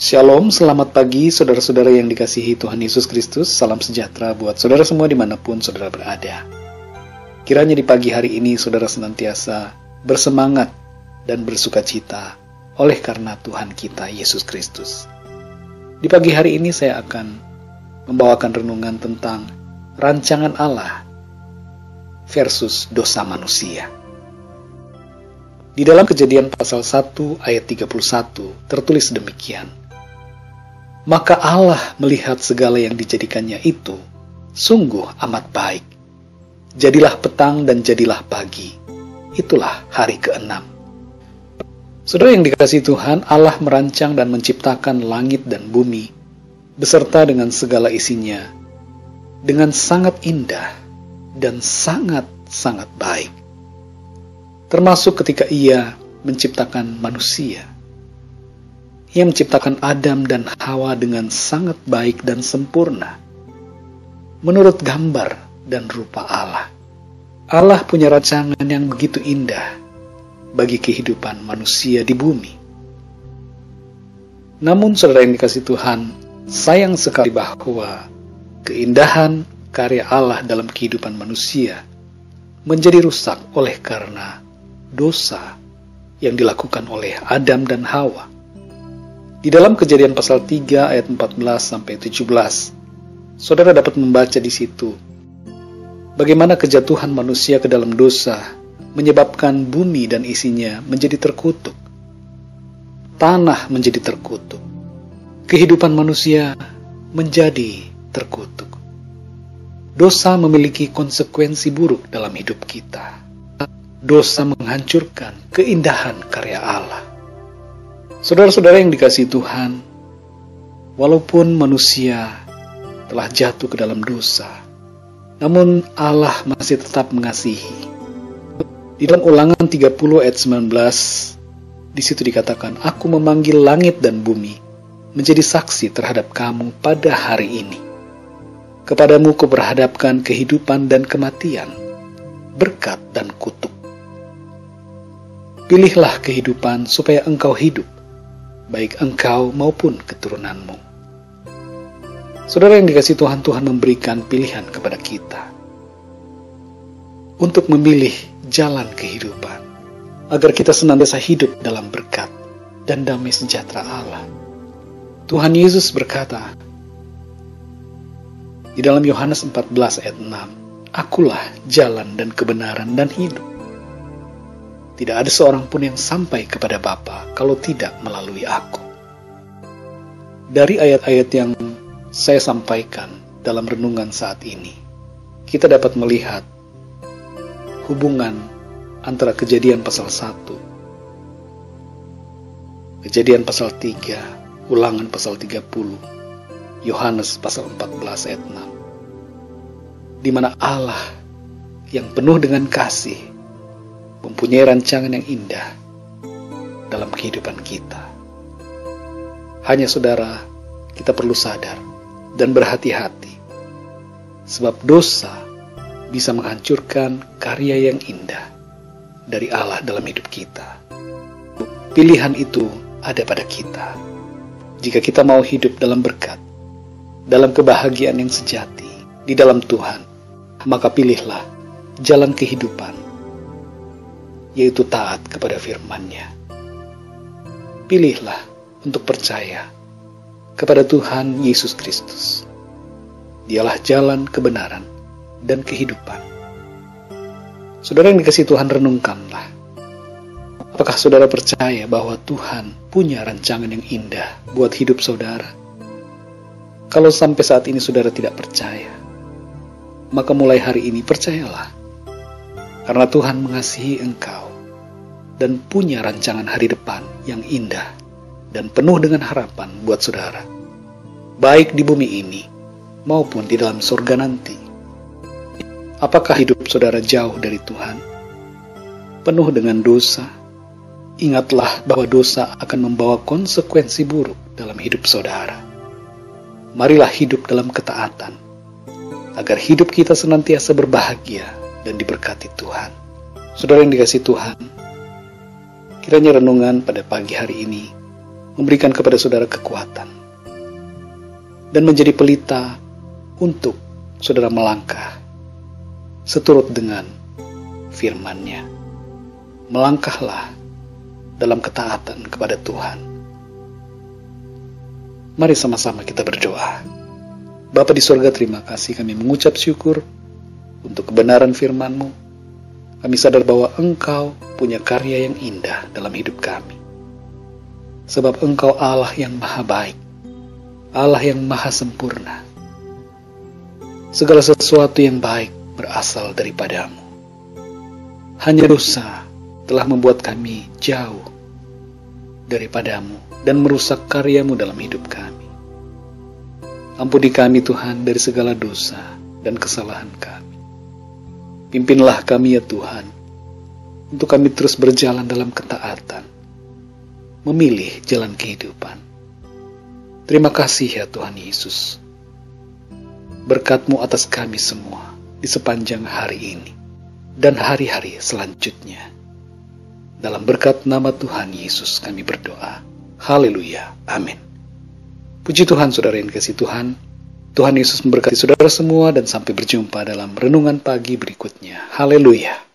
Shalom, selamat pagi saudara-saudara yang dikasihi Tuhan Yesus Kristus. Salam sejahtera buat saudara semua dimanapun saudara berada. Kiranya di pagi hari ini saudara senantiasa bersemangat dan bersukacita oleh karena Tuhan kita Yesus Kristus. Di pagi hari ini saya akan membawakan renungan tentang rancangan Allah versus dosa manusia. Di dalam Kejadian pasal 1 ayat 31 tertulis demikian. Maka Allah melihat segala yang dijadikannya itu sungguh amat baik. Jadilah petang dan jadilah pagi. Itulah hari ke-6. Saudara yang dikasihi Tuhan, Allah merancang dan menciptakan langit dan bumi beserta dengan segala isinya dengan sangat indah dan sangat-sangat baik. Termasuk ketika Ia menciptakan manusia. Ia menciptakan Adam dan Hawa dengan sangat baik dan sempurna, menurut gambar dan rupa Allah. Allah punya rancangan yang begitu indah bagi kehidupan manusia di bumi. Namun saudara yang dikasihi Tuhan, sayang sekali bahwa keindahan karya Allah dalam kehidupan manusia menjadi rusak oleh karena dosa yang dilakukan oleh Adam dan Hawa. Di dalam Kejadian pasal 3 ayat 14 sampai 17, saudara dapat membaca di situ bagaimana kejatuhan manusia ke dalam dosa menyebabkan bumi dan isinya menjadi terkutuk. Tanah menjadi terkutuk. Kehidupan manusia menjadi terkutuk. Dosa memiliki konsekuensi buruk dalam hidup kita. Dosa menghancurkan keindahan karya Allah. Saudara-saudara yang dikasihi Tuhan, walaupun manusia telah jatuh ke dalam dosa, namun Allah masih tetap mengasihi. Di dalam Ulangan 30 ayat 19, di situ dikatakan, Aku memanggil langit dan bumi menjadi saksi terhadap kamu pada hari ini. Kepadamu kuperhadapkan kehidupan dan kematian, berkat dan kutuk. Pilihlah kehidupan supaya engkau hidup, baik engkau maupun keturunanmu. Saudara yang dikasihi Tuhan, Tuhan memberikan pilihan kepada kita untuk memilih jalan kehidupan, agar kita senantiasa hidup dalam berkat dan damai sejahtera Allah. Tuhan Yesus berkata di dalam Yohanes 14 ayat 6, Akulah jalan dan kebenaran dan hidup. Tidak ada seorang pun yang sampai kepada Bapa kalau tidak melalui aku. Dari ayat-ayat yang saya sampaikan dalam renungan saat ini, kita dapat melihat hubungan antara Kejadian pasal 1, Kejadian pasal 3, Ulangan pasal 30, Yohanes pasal 14 ayat 6, di mana Allah yang penuh dengan kasih mempunyai rancangan yang indah dalam kehidupan kita. Hanya saudara, kita perlu sadar dan berhati-hati, sebab dosa bisa menghancurkan karya yang indah dari Allah dalam hidup kita. Pilihan itu ada pada kita. Jika kita mau hidup dalam berkat, dalam kebahagiaan yang sejati di dalam Tuhan, maka pilihlah jalan kehidupan, yaitu taat kepada firman-Nya. Pilihlah untuk percaya kepada Tuhan Yesus Kristus. Dialah jalan kebenaran dan kehidupan. Saudara yang dikasihi Tuhan, renungkanlah. Apakah saudara percaya bahwa Tuhan punya rancangan yang indah buat hidup saudara? Kalau sampai saat ini saudara tidak percaya, maka mulai hari ini percayalah. Karena Tuhan mengasihi engkau dan punya rancangan hari depan yang indah dan penuh dengan harapan buat saudara, baik di bumi ini maupun di dalam surga nanti. Apakah hidup saudara jauh dari Tuhan, penuh dengan dosa? Ingatlah bahwa dosa akan membawa konsekuensi buruk dalam hidup saudara. Marilah hidup dalam ketaatan, agar hidup kita senantiasa berbahagia dan diberkati Tuhan. Saudara yang dikasihi Tuhan, kiranya renungan pada pagi hari ini memberikan kepada saudara kekuatan, dan menjadi pelita untuk saudara melangkah seturut dengan firman-Nya. Melangkahlah dalam ketaatan kepada Tuhan. Mari sama-sama kita berdoa. Bapa di surga, terima kasih, kami mengucap syukur untuk kebenaran firman-Mu. Kami sadar bahwa Engkau punya karya yang indah dalam hidup kami. Sebab Engkau Allah yang maha baik, Allah yang maha sempurna. Segala sesuatu yang baik berasal daripada-Mu. Hanya dosa telah membuat kami jauh daripada-Mu dan merusak karya-Mu dalam hidup kami. Ampuni kami Tuhan dari segala dosa dan kesalahan kami. Pimpinlah kami ya Tuhan, untuk kami terus berjalan dalam ketaatan, memilih jalan kehidupan. Terima kasih ya Tuhan Yesus. Berkat-Mu atas kami semua di sepanjang hari ini dan hari-hari selanjutnya. Dalam berkat nama Tuhan Yesus kami berdoa. Haleluya. Amin. Puji Tuhan, saudara yang dikasihi Tuhan. Tuhan Yesus memberkati saudara semua dan sampai berjumpa dalam renungan pagi berikutnya. Haleluya.